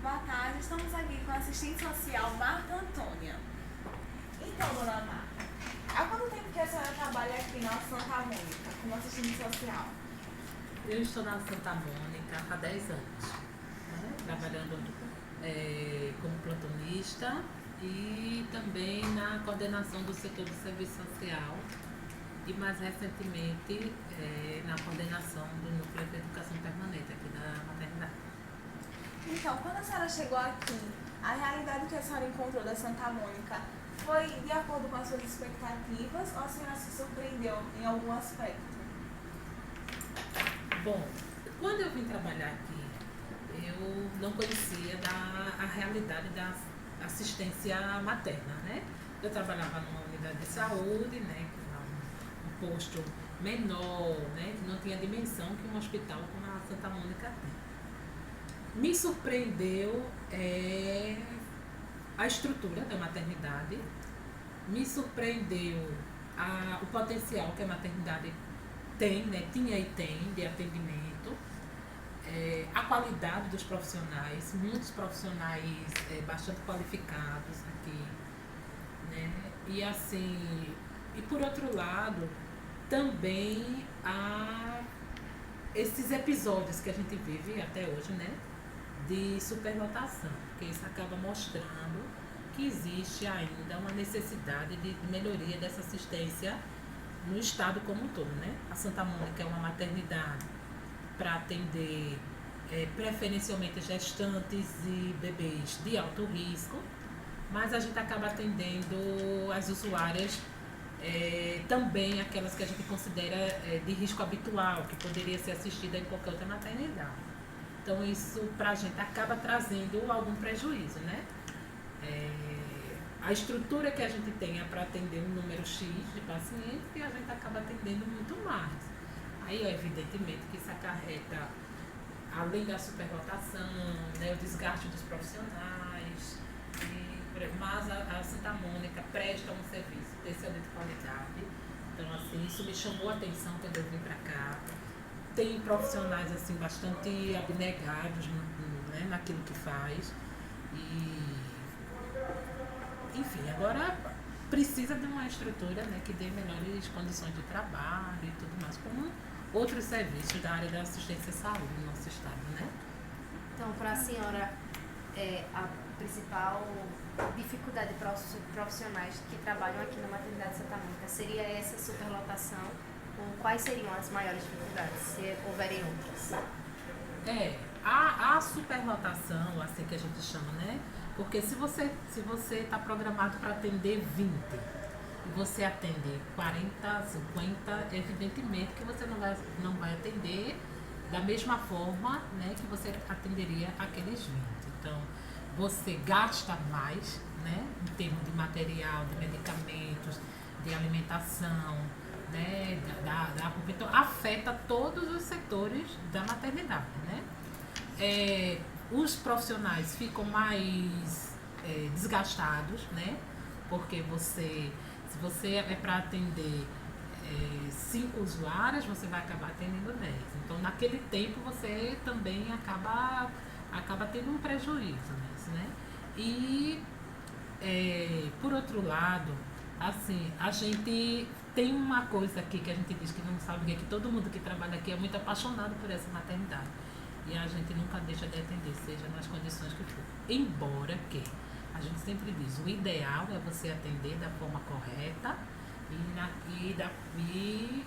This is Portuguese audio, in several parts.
Boa tarde, estamos aqui com a assistente social Marta Antônia. Então, dona Marta, há quanto tempo que a senhora trabalha aqui na Santa Mônica como assistente social? Eu estou na Santa Mônica há 10 anos, né? Trabalhando como plantonista e também na coordenação do setor do serviço social e mais recentemente na coordenação do núcleo de educação permanente aqui da maternidade. Então, quando a senhora chegou aqui, a realidade que a senhora encontrou da Santa Mônica foi de acordo com as suas expectativas ou a senhora se surpreendeu em algum aspecto? Bom, quando eu vim trabalhar aqui, eu não conhecia a realidade da assistência materna, né? Eu trabalhava numa unidade de saúde, né? Um posto menor, né? Que não tinha a dimensão que um hospital como a Santa Mônica tem. Me surpreendeu a estrutura da maternidade, me surpreendeu o potencial que a maternidade tem, né, tinha e tem de atendimento, a qualidade dos profissionais, muitos profissionais bastante qualificados aqui, né, e assim, e por outro lado, também esses episódios que a gente vive até hoje, né, de superlotação, porque isso acaba mostrando que existe ainda uma necessidade de melhoria dessa assistência no estado como um todo, né? A Santa Mônica é uma maternidade para atender preferencialmente gestantes e bebês de alto risco, mas a gente acaba atendendo as usuárias também aquelas que a gente considera de risco habitual, que poderia ser assistida em qualquer outra maternidade. Então isso para a gente acaba trazendo algum prejuízo, né? A estrutura que a gente tem é para atender um número X de pacientes e a gente acaba atendendo muito mais. Aí, evidentemente, que isso acarreta, além da superlotação, né, o desgaste dos profissionais, mas a Santa Mônica presta um serviço de excelente qualidade. Então, assim, isso me chamou a atenção quando eu vim para cá. Tem profissionais assim, bastante abnegados né, naquilo que faz. Enfim, agora precisa de uma estrutura, né, que dê melhores condições de trabalho e tudo mais, como outros serviços da área da assistência à saúde no nosso estado, né? Então, para a senhora, a principal dificuldade para os profissionais que trabalham aqui na maternidade Santa Mônica seria essa superlotação? Ou quais seriam as maiores dificuldades, se houverem outras? A superlotação, assim que a gente chama, né? Porque se você está programado para atender 20 e você atende 40, 50, evidentemente que você não vai atender da mesma forma, né, que você atenderia aqueles 20. Então, você gasta mais, né, em termos de material, de medicamentos, de alimentação, né, então afeta todos os setores da maternidade, né? Os profissionais ficam mais desgastados, né? Porque se você é para atender 5 usuários, você vai acabar atendendo 10. Então, naquele tempo, você também acaba tendo um prejuízo nisso, né? E, por outro lado, assim, a gente tem uma coisa aqui que a gente diz que não sabe, que todo mundo que trabalha aqui é muito apaixonado por essa maternidade. E a gente nunca deixa de atender, seja nas condições que for. Embora que a gente sempre diz, o ideal é você atender da forma correta e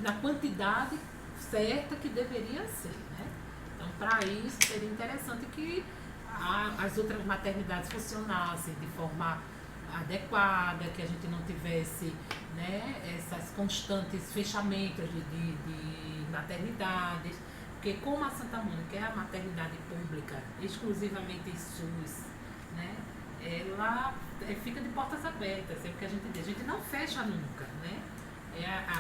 na quantidade certa que deveria ser, né? Então, para isso, seria interessante que as outras maternidades funcionassem de forma adequada, que a gente não tivesse, né, essas constantes fechamentos de maternidades. Porque como a Santa Mônica é a maternidade pública, exclusivamente SUS, né, ela fica de portas abertas, é o que a gente diz, a gente não fecha nunca, né?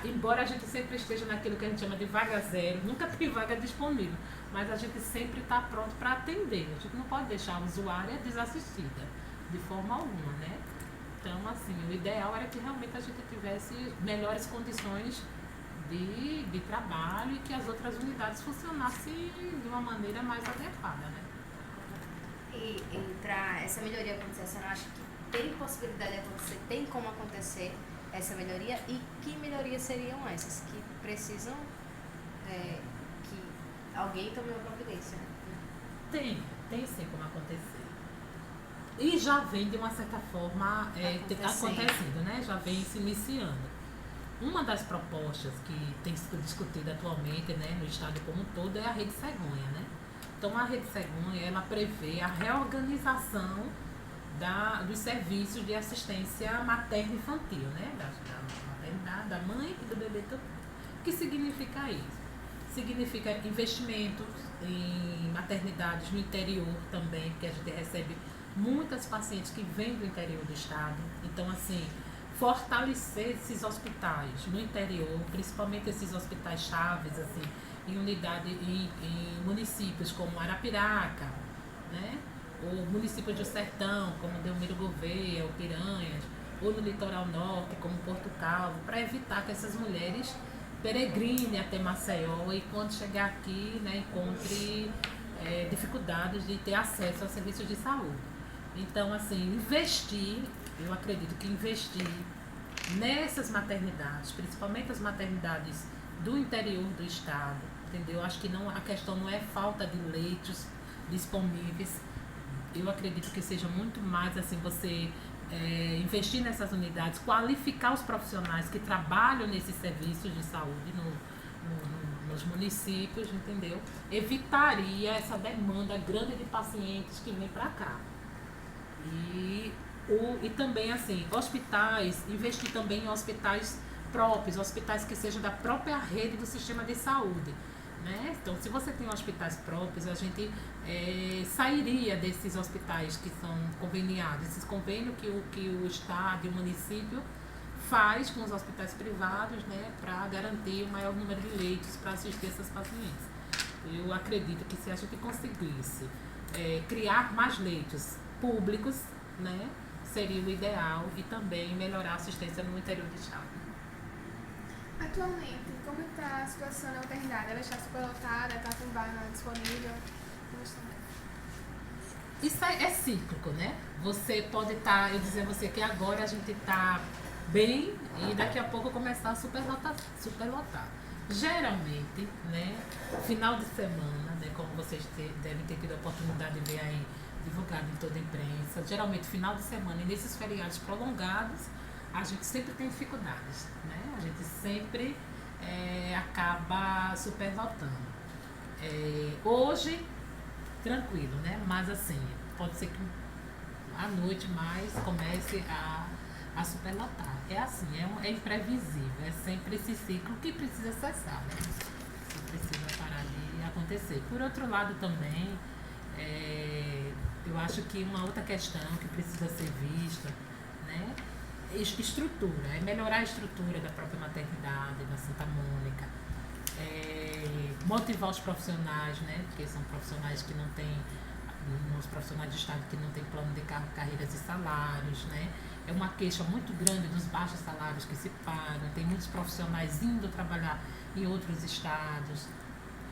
Embora a gente sempre esteja naquilo que a gente chama de vaga zero, nunca tem vaga disponível, mas a gente sempre está pronto para atender, a gente não pode deixar a usuária desassistida, de forma alguma, né? Então, assim, o ideal era que realmente a gente tivesse melhores condições de trabalho e que as outras unidades funcionassem de uma maneira mais adequada, né? E essa melhoria acontecer? A senhora acha que tem possibilidade de acontecer, tem como acontecer essa melhoria? E que melhorias seriam essas que precisam que alguém tome uma providência? Tem sim como acontecer. E já vem de uma certa forma acontecendo, né? Já vem se iniciando. Uma das propostas que tem sido discutida atualmente, né, no estado como um todo é a Rede Cegonha, né? Então a Rede Cegonha, ela prevê a reorganização dos serviços de assistência materna e infantil, né? Da maternidade, da mãe e do bebê também. O que significa isso? Significa investimentos em maternidades no interior também, porque a gente recebe muitas pacientes que vêm do interior do estado. Então, assim, fortalecer esses hospitais no interior, principalmente esses hospitais chaves, assim, em unidade, em municípios como Arapiraca, né? Ou municípios do Sertão, como Delmiro Gouveia, ou Piranhas, ou no litoral norte, como Porto Calvo, para evitar que essas mulheres peregrinem até Maceió e quando chegar aqui, né, encontre dificuldades de ter acesso a serviços de saúde. Então, assim, eu acredito que investir nessas maternidades, principalmente as maternidades do interior do estado, entendeu? Acho que a questão não é falta de leitos disponíveis. Eu acredito que seja muito mais assim, você investir nessas unidades, qualificar os profissionais que trabalham nesses serviços de saúde nos municípios, entendeu? Evitaria essa demanda grande de pacientes que vêm para cá. E também, assim, hospitais, investir também em hospitais próprios, hospitais que sejam da própria rede do sistema de saúde, né? Então, se você tem hospitais próprios, a gente sairia desses hospitais que são conveniados, esses convênios que o Estado e o município faz com os hospitais privados, né, para garantir o maior número de leitos para assistir essas pacientes. Eu acredito que se a gente conseguisse criar mais leitos públicos, né, seria o ideal, e também melhorar a assistência no interior do estado. Atualmente, como está a situação na maternidade? Ela está superlotada, está com vaga disponível? Como está? Isso é cíclico, né? Você pode estar, eu dizer a você que agora a gente está bem e daqui a pouco começar a superlotar. Geralmente, né, final de semana, né, como vocês devem ter tido a oportunidade de ver aí divulgado em toda a imprensa, geralmente final de semana e nesses feriados prolongados, a gente sempre tem dificuldades, né? A gente sempre acaba superlotando. Hoje, tranquilo, né? Mas assim, pode ser que à noite mais comece a superlotar. É assim, é imprevisível, é sempre esse ciclo que precisa cessar, né? Que precisa parar de acontecer. Por outro lado também, eu acho que uma outra questão que precisa ser vista, né? Estrutura, melhorar a estrutura da própria maternidade, da Santa Mônica, motivar os profissionais, né? Porque são profissionais que não têm, os profissionais de Estado que não têm plano de carreiras e salários, né? É uma queixa muito grande dos baixos salários que se pagam, tem muitos profissionais indo trabalhar em outros estados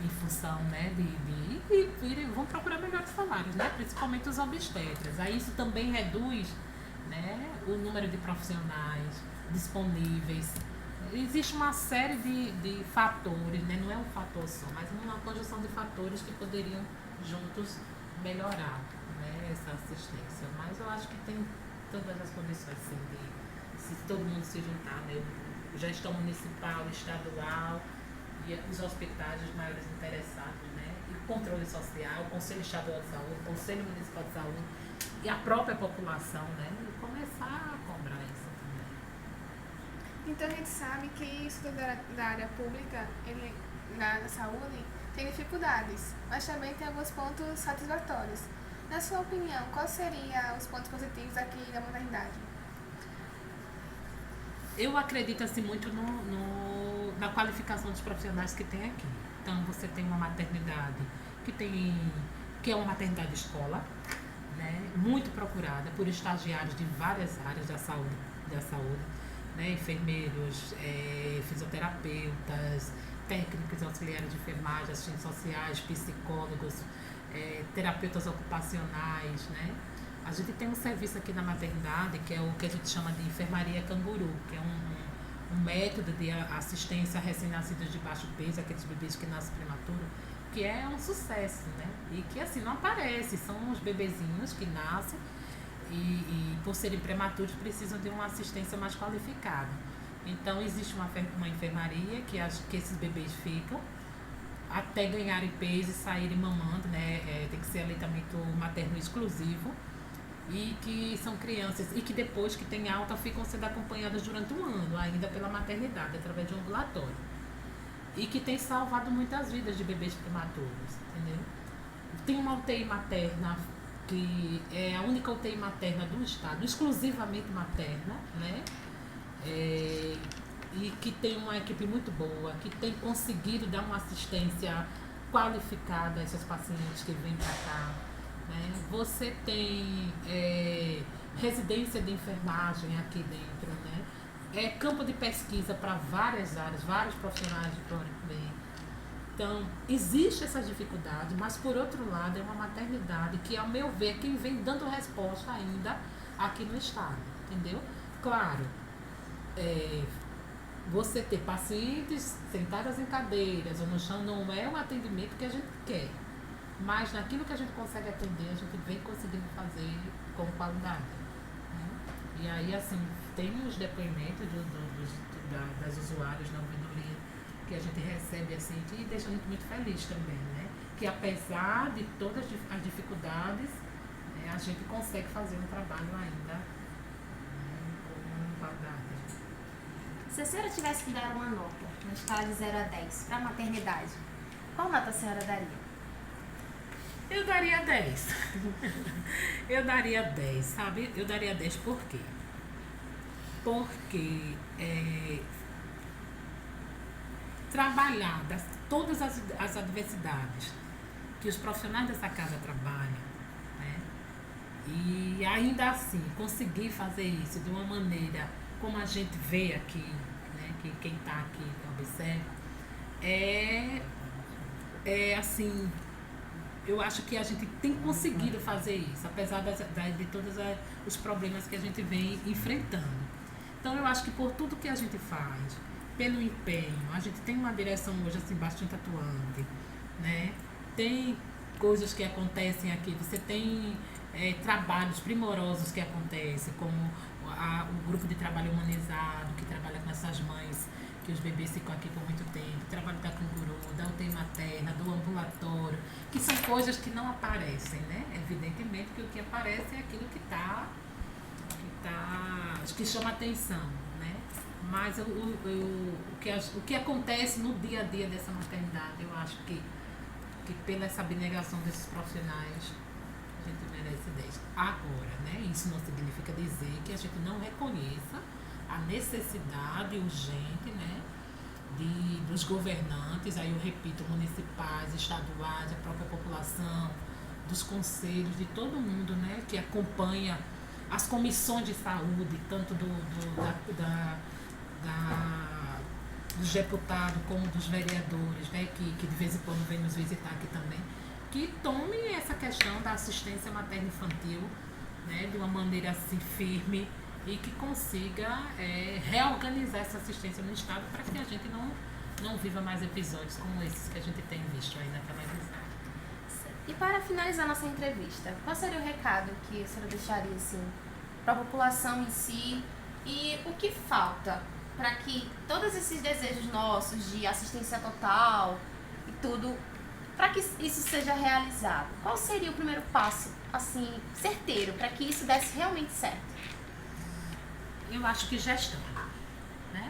em função, né, e vão procurar melhores salários, né? Principalmente os obstetras. Aí isso também reduz, né, o número de profissionais disponíveis. Existe uma série de fatores, né, não é um fator só, mas uma conjunção de fatores que poderiam juntos melhorar, né, essa assistência. Mas eu acho que tem todas as condições, assim, se todo mundo se juntar, né, gestão municipal, estadual e os hospitais, os maiores interessados, né, e o controle social, o Conselho Estadual de Saúde, o Conselho Municipal de Saúde e a própria população, né, e começar a cobrar isso também. Então a gente sabe que isso da área pública, na área da saúde, tem dificuldades, mas também tem alguns pontos satisfatórios. Na sua opinião, quais seriam os pontos positivos aqui da maternidade? Eu acredito assim muito na qualificação dos profissionais que tem aqui. Então você tem uma maternidade que é uma maternidade escola, né, muito procurada por estagiários de várias áreas da saúde, né, enfermeiros, fisioterapeutas, técnicos auxiliares de enfermagem, assistentes sociais, psicólogos, terapeutas ocupacionais, né? A gente tem um serviço aqui na maternidade que é o que a gente chama de enfermaria canguru, que é um método de assistência a recém-nascidos de baixo peso, aqueles bebês que nascem prematuros, que é um sucesso, né? E que assim não aparece, são os bebezinhos que nascem e por serem prematuros precisam de uma assistência mais qualificada. Então existe uma enfermaria que esses bebês ficam até ganharem peso e saírem mamando, né? Tem que ser aleitamento materno exclusivo e que são crianças e que depois que tem alta ficam sendo acompanhadas durante um ano ainda pela maternidade através de um ambulatório e que tem salvado muitas vidas de bebês prematuros, entendeu? Tem uma UTI materna que é a única UTI materna do estado, exclusivamente materna, né? E que tem uma equipe muito boa, que tem conseguido dar uma assistência qualificada a esses pacientes que vêm para cá, né? Você tem residência de enfermagem aqui dentro, né? Campo de pesquisa para várias áreas, vários profissionais de pronto bem. Então, existe essa dificuldade, mas por outro lado é uma maternidade que, ao meu ver, quem vem dando resposta ainda aqui no estado, entendeu? Claro, você ter pacientes sentadas em cadeiras ou no chão não é um atendimento que a gente quer, mas naquilo que a gente consegue atender, a gente vem conseguindo fazer com qualidade, né? E aí, assim, tem os depoimentos das usuárias na ouvidoria que a gente recebe, assim, que deixa a gente muito feliz também, né? Que apesar de todas as dificuldades, a gente consegue fazer um trabalho ainda, né, com qualidade. Se a senhora tivesse que dar uma nota, na escala de 0 a 10, para a maternidade, qual nota a senhora daria? Eu daria 10. Eu daria 10, sabe? Eu daria 10 por quê? Porque trabalhar todas as adversidades que os profissionais dessa casa trabalham, né? E ainda assim conseguir fazer isso de uma maneira como a gente vê aqui, né? Que quem está aqui observa, assim, eu acho que a gente tem conseguido fazer isso, apesar de todos os problemas que a gente vem enfrentando. Então, eu acho que por tudo que a gente faz, pelo empenho, a gente tem uma direção hoje assim, bastante atuante, né? Tem coisas que acontecem aqui, você tem trabalhos primorosos que acontecem, como o grupo de trabalho humanizado, que trabalha com essas mães, que os bebês ficam aqui por muito tempo, o trabalho da canguru, da UTI materna, do ambulatório, que são coisas que não aparecem, né? Evidentemente que o que aparece é aquilo que chama atenção, né? Mas o que acontece no dia a dia dessa maternidade, eu acho que pela essa abnegação desses profissionais, a gente merece 10. Agora, né? Isso não significa dizer que a gente não reconheça a necessidade urgente, né, dos governantes, aí eu repito, municipais, estaduais, a própria população, dos conselhos, de todo mundo, né, que acompanha as comissões de saúde, tanto dos deputados como dos vereadores, né, que de vez em quando vem nos visitar aqui também, que tomem essa questão da assistência materno-infantil, né, de uma maneira assim firme, e que consiga reorganizar essa assistência no estado para que a gente não viva mais episódios como esses que a gente tem visto aí na televisão. E para finalizar nossa entrevista, qual seria o recado que a senhora deixaria assim, para a população em si e o que falta para que todos esses desejos nossos de assistência total e tudo, para que isso seja realizado? Qual seria o primeiro passo assim, certeiro, para que isso desse realmente certo? Eu acho que gestão, né?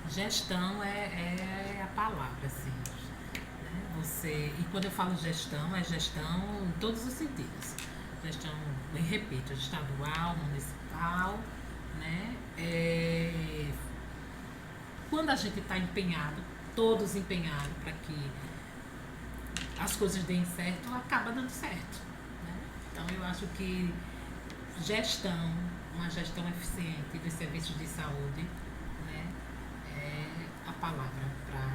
Gestão é a palavra, assim, né? E quando eu falo gestão, é gestão em todos os sentidos. Gestão, eu repito, estadual, municipal, né? Quando a gente está empenhado, todos empenhados para que as coisas deem certo, acaba dando certo, né? Então eu acho que uma gestão eficiente dos serviços de saúde, né, é a palavra para